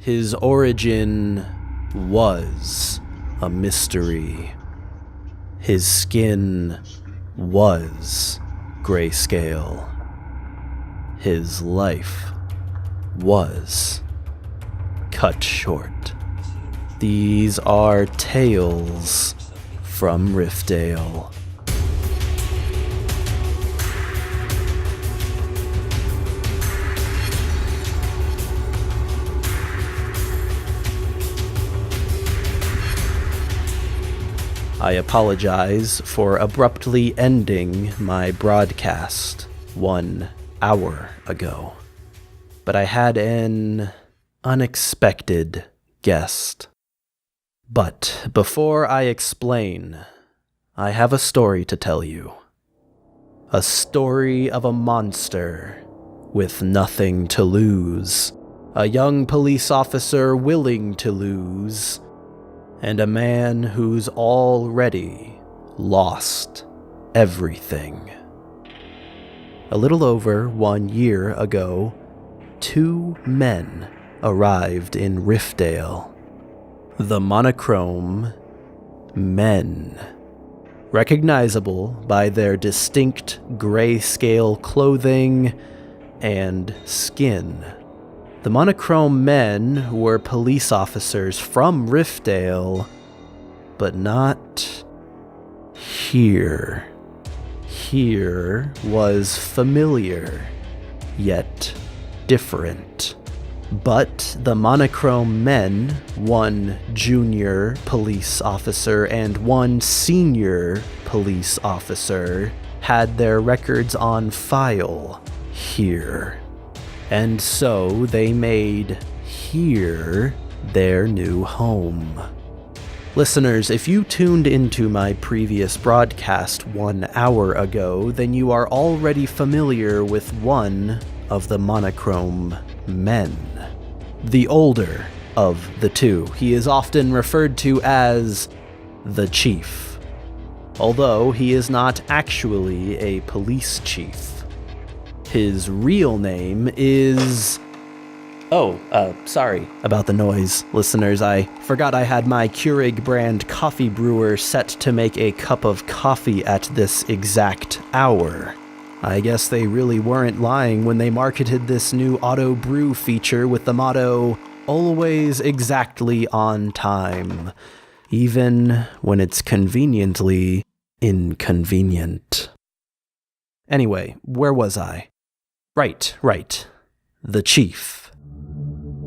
His origin was a mystery. His skin was grayscale. His life was cut short. These are tales from Riftdale. I apologize for abruptly ending my broadcast 1 hour ago, but I had an unexpected guest. But before I explain, I have a story to tell you. A story of a monster with nothing to lose, a young police officer willing to lose, and a man who's already lost everything. A little over 1 year ago, 2 men arrived in Riftdale. The Monochrome men. Recognizable by their distinct grayscale clothing and skin. The Monochrome men were police officers from Riftdale, but not here. Here was familiar, yet different. But the Monochrome men, 1 junior police officer and 1 senior police officer, had their records on file here. And so they made here their new home. Listeners, if you tuned into my previous broadcast 1 hour ago, then you are already familiar with one of the Monochrome men. The older of the 2. He is often referred to as the Chief, although he is not actually a police chief. His real name is... sorry about the noise, listeners. I forgot I had my Keurig brand coffee brewer set to make a cup of coffee at this exact hour. I guess they really weren't lying when they marketed this new auto brew feature with the motto, always exactly on time, even when it's conveniently inconvenient. Anyway, where was I? Right. The Chief.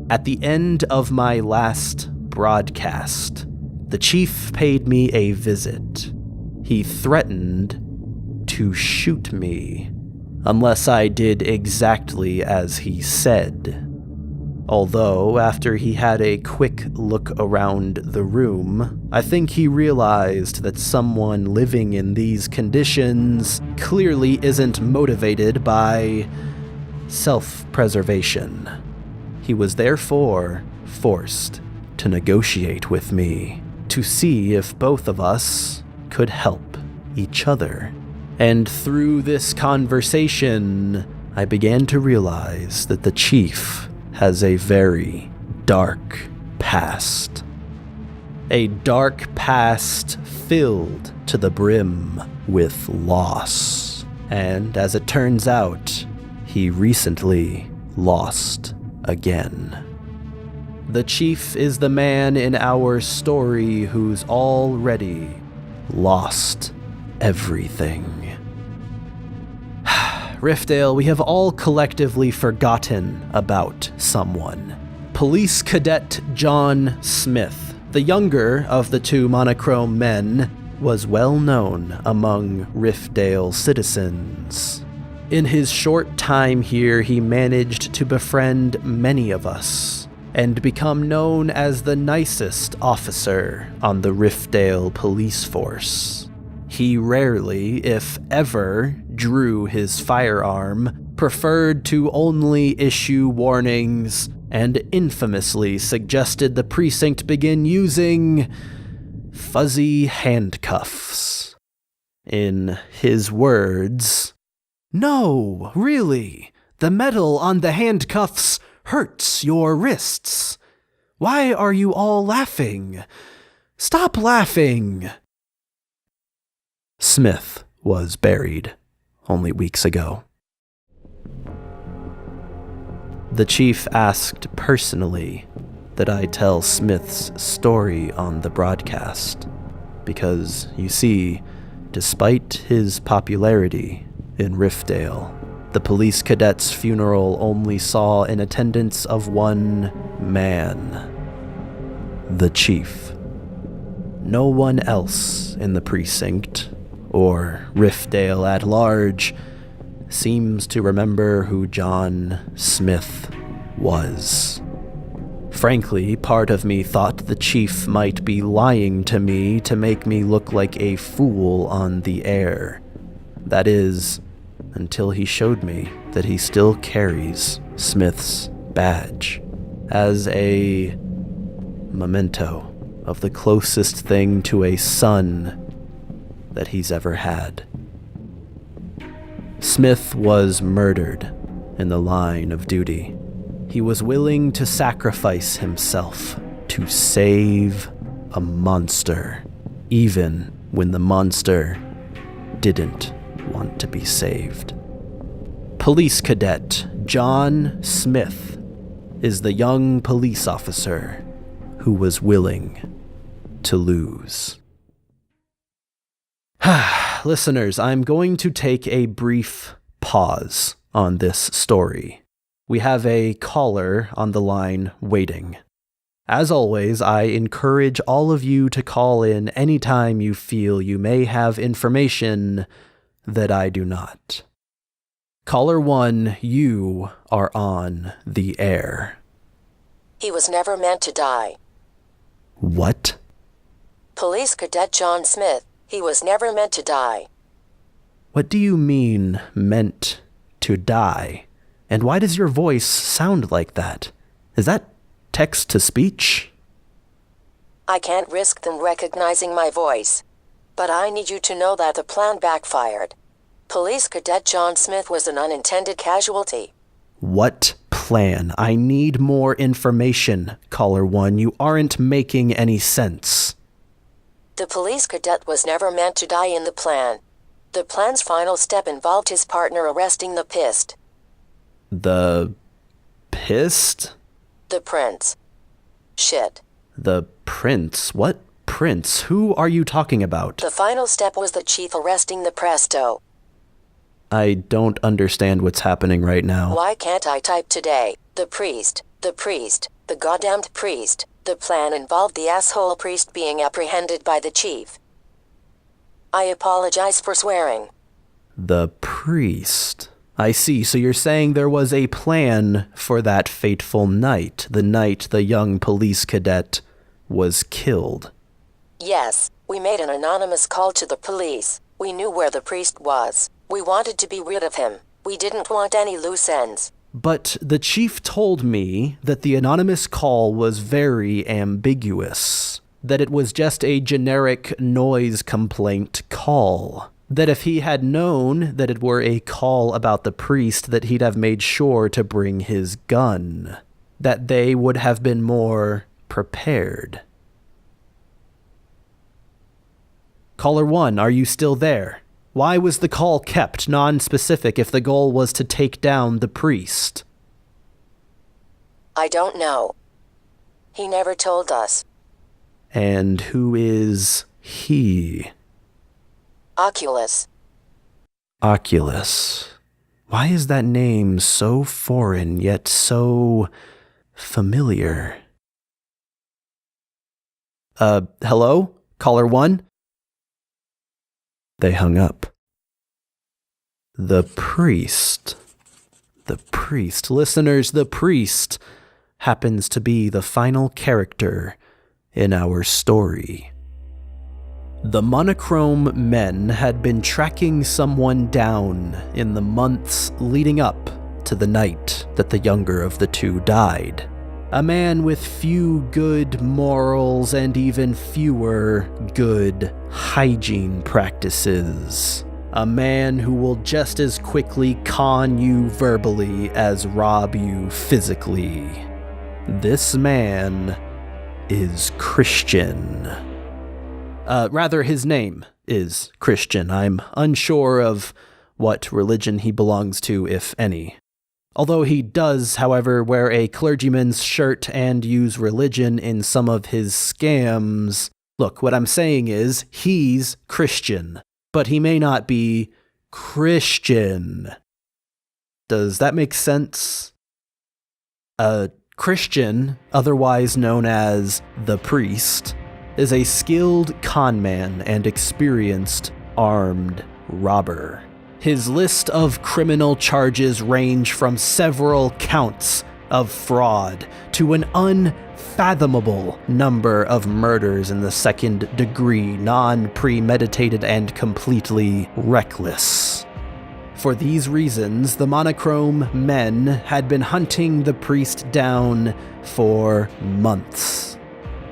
At the end of my last broadcast, the Chief paid me a visit. He threatened to shoot me, unless I did exactly as he said. Although, after he had a quick look around the room, I think he realized that someone living in these conditions clearly isn't motivated by self-preservation. He was therefore forced to negotiate with me to see if both of us could help each other. And through this conversation, I began to realize that the Chief has a very dark past. A dark past filled to the brim with loss. And as it turns out, he recently lost again. The Chief is the man in our story who's already lost everything. Riftdale, we have all collectively forgotten about someone. Police Cadet John Smith, the younger of the 2 Monochrome men, was well known among Riftdale citizens. In his short time here, he managed to befriend many of us and become known as the nicest officer on the Riftdale police force. He rarely, if ever, drew his firearm, preferred to only issue warnings, and infamously suggested the precinct begin using fuzzy handcuffs. In his words, "No, really, the metal on the handcuffs hurts your wrists. Why are you all laughing? Stop laughing! Smith was buried only weeks ago. The chief asked personally that I tell Smith's story on the broadcast, because, you see, despite his popularity in Riftdale, the police cadet's funeral only saw an attendance of one man, the chief. No one else in the precinct, or Riftdale at large, seems to remember who John Smith was. Frankly, part of me thought the chief might be lying to me to make me look like a fool on the air. That is, until he showed me that he still carries Smith's badge as a memento of the closest thing to a son that he's ever had. Smith was murdered in the line of duty. He was willing to sacrifice himself to save a monster, even when the monster didn't want to be saved. Police Cadet John Smith is the young police officer who was willing to lose. Listeners, I'm going to take a brief pause on this story. We have a caller on the line waiting. As always, I encourage all of you to call in anytime you feel you may have information that I do not. Caller 1, you are on the air. He was never meant to die. What? Police Cadet John Smith. He was never meant to die. What do you mean, meant to die? And why does your voice sound like that? Is that text-to-speech? I can't risk them recognizing my voice. But I need you to know that the plan backfired. Police Cadet John Smith was an unintended casualty. What plan? I need more information, Caller 1. You aren't making any sense. The police cadet was never meant to die in the plan. The plan's final step involved his partner arresting the pissed. The pissed? The prince. Shit. The prince? What prince? Who are you talking about? The final step was the chief arresting the presto. I don't understand what's happening right now. Why can't I type today? The priest, the goddamned priest. The plan involved the asshole priest being apprehended by the chief. I apologize for swearing. The priest. I see, so you're saying there was a plan for that fateful night, the night the young police cadet was killed. Yes, we made an anonymous call to the police. We knew where the priest was. We wanted to be rid of him. We didn't want any loose ends. But the chief told me that the anonymous call was very ambiguous, that it was just a generic noise complaint call, that if he had known that it were a call about the priest, that he'd have made sure to bring his gun, that they would have been more prepared. Caller 1, are you still there? Why was the call kept non-specific if the goal was to take down the priest? I don't know. He never told us. And who is he? Oculus. Oculus. Why is that name so foreign yet so familiar? Hello? Caller 1? They hung up. The priest. The priest. Listeners, the priest happens to be the final character in our story. The Monochrome men had been tracking someone down in the months leading up to the night that the younger of the two died. A man with few good morals and even fewer good hygiene practices. A man who will just as quickly con you verbally as rob you physically. This man is Christian. Rather, his name is Christian. I'm unsure of what religion he belongs to, if any. Although he does, however, wear a clergyman's shirt and use religion in some of his scams. Look, what I'm saying is, he's Christian, but he may not be Christian. Does that make sense? Christian, otherwise known as the Priest, is a skilled conman and experienced armed robber. His list of criminal charges range from several counts of fraud to an unfathomable number of murders in the second degree, non-premeditated and completely reckless. For these reasons, the Monochrome men had been hunting the priest down for months.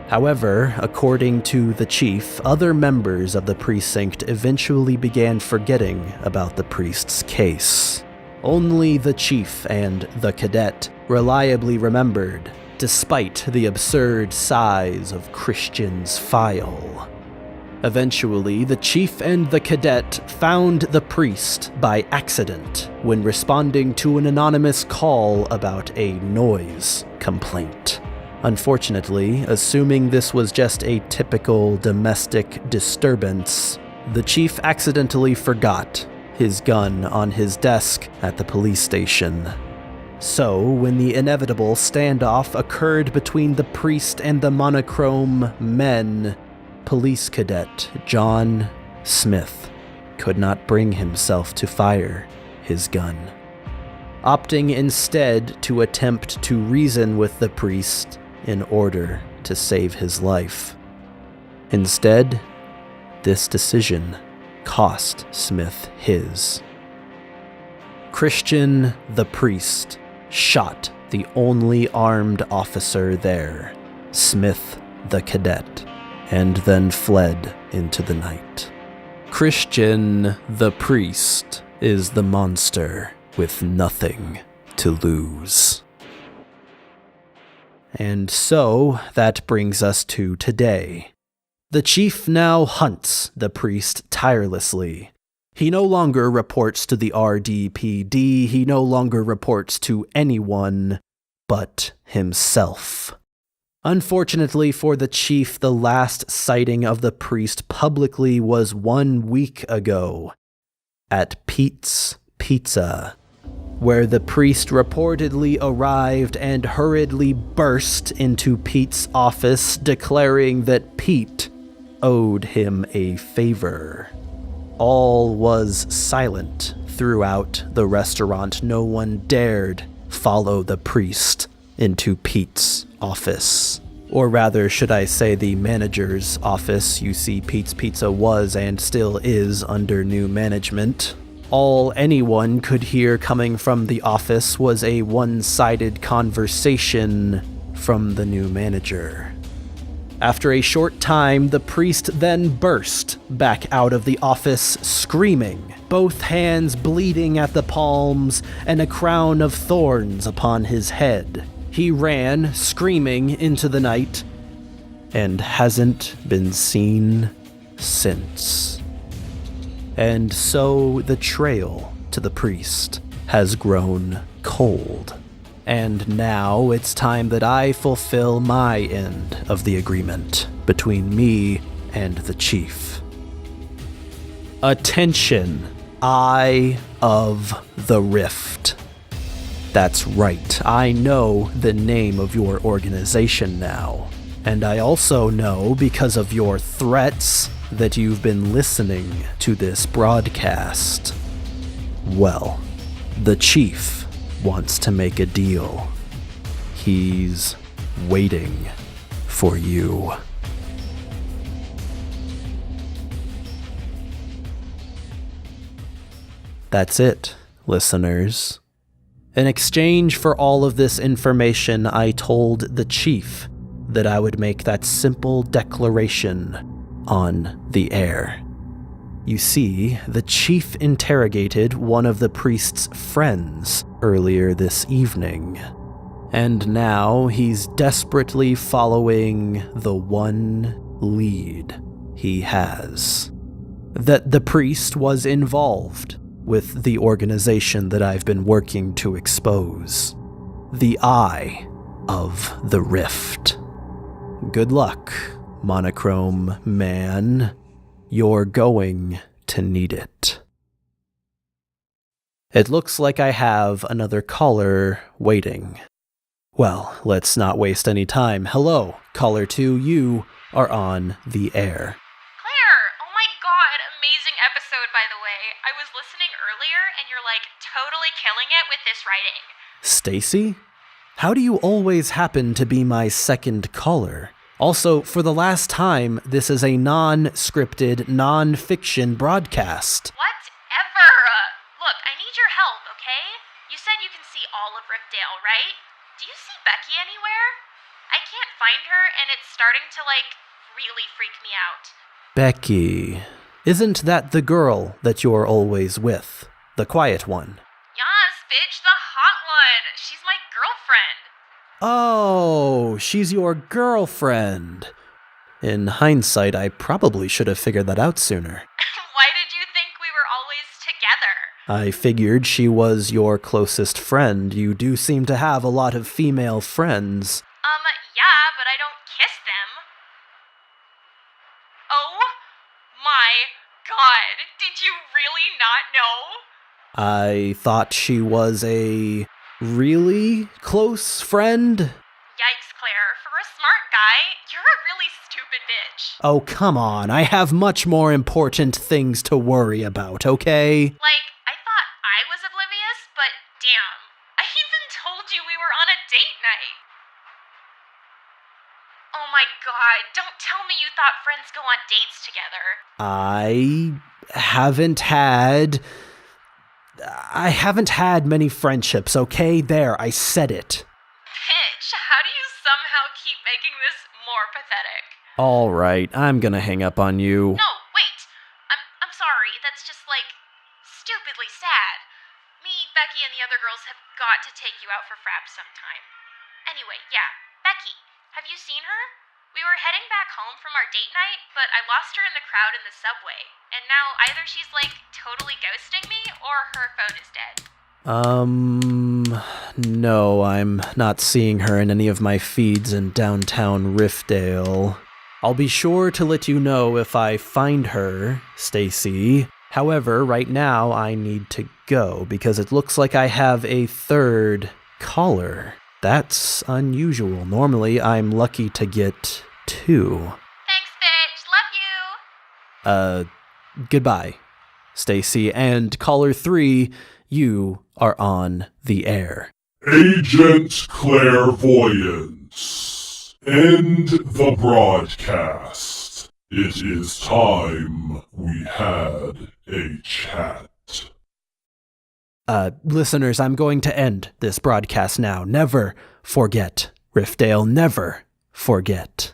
However, according to the chief, other members of the precinct eventually began forgetting about the priest's case. Only the chief and the cadet reliably remembered, despite the absurd size of Christian's file. Eventually, the chief and the cadet found the priest by accident when responding to an anonymous call about a noise complaint. Unfortunately, assuming this was just a typical domestic disturbance, the chief accidentally forgot his gun on his desk at the police station. So, when the inevitable standoff occurred between the priest and the Monochrome men, Police Cadet John Smith could not bring himself to fire his gun, opting instead to attempt to reason with the priest in order to save his life. Instead, this decision cost Smith his. Christian the priest shot the only armed officer there, Smith the cadet, and then fled into the night. Christian the priest is the monster with nothing to lose. And so that brings us to today. The chief now hunts the priest tirelessly. He no longer reports to the RDPD, he no longer reports to anyone but himself. Unfortunately for the chief, the last sighting of the priest publicly was 1 week ago at Pete's Pizza, where the priest reportedly arrived and hurriedly burst into Pete's office, declaring that Pete owed him a favor. All was silent throughout the restaurant. No one dared follow the priest into Pete's office. Or rather, should I say the manager's office. You see, Pete's Pizza was and still is under new management. All anyone could hear coming from the office was a one-sided conversation from the new manager. After a short time, the priest then burst back out of the office screaming, both hands bleeding at the palms and a crown of thorns upon his head. He ran, screaming, into the night, and hasn't been seen since. And so the trail to the priest has grown cold. And now it's time that I fulfill my end of the agreement between me and the chief. Attention, Eye of the Rift. That's right, I know the name of your organization now. And I also know, because of your threats, that you've been listening to this broadcast. Well, the chief wants to make a deal. He's waiting for you. That's it, listeners. In exchange for all of this information, I told the chief that I would make that simple declaration on the air. You see, the chief interrogated one of the priest's friends earlier this evening. And now he's desperately following the one lead he has. That the priest was involved with the organization that I've been working to expose. The Eye of the Rift. Good luck, Monochrome man. You're going to need it. It looks like I have another caller waiting. Well, let's not waste any time. Hello, caller 2, you are on the air. Claire, oh my god, amazing episode, by the way. I was listening earlier, and you're, totally killing it with this writing. Stacy? How do you always happen to be my second caller? Also, for the last time, this is a non-scripted, non-fiction broadcast. Whatever. Look, I need your help, okay? You said you can see all of Riftdale, right? Do you see Becky anywhere? I can't find her, and it's starting to, really freak me out. Becky. Isn't that the girl that you're always with? The quiet one? Yas, bitch, the hot one. She's my girlfriend. Oh, she's your girlfriend. In hindsight, I probably should have figured that out sooner. Why did you think we were always together? I figured she was your closest friend. You do seem to have a lot of female friends. Yeah, but I don't kiss them. Oh my god, did you really not know? I thought she was a really close friend? Yikes, Claire. For a smart guy, you're a really stupid bitch. Oh, come on. I have much more important things to worry about, okay? I thought I was oblivious, but damn. I even told you we were on a date night. Oh my god, don't tell me you thought friends go on dates together. I haven't had many friendships, okay? There, I said it. Bitch, how do you somehow keep making this more pathetic? All right, I'm gonna hang up on you. No, wait. I'm sorry. That's just stupidly sad. Me, Becky, and the other girls have got to take you out for fraps sometime. Anyway, yeah, Becky, have you seen her? We were heading back home from our date night, but I lost her in the crowd in the subway. And now either she's totally ghosting me or her phone is dead. No, I'm not seeing her in any of my feeds in downtown Riftdale. I'll be sure to let you know if I find her, Stacy. However, right now I need to go because it looks like I have a third caller. That's unusual. Normally, I'm lucky to get 2. Thanks, bitch. Love you. Goodbye, Stacy. And caller 3, you are on the air. Agent Clairvoyance. End the broadcast. It is time we had a chat. Listeners, I'm going to end this broadcast now. Never forget, Riftdale, never forget.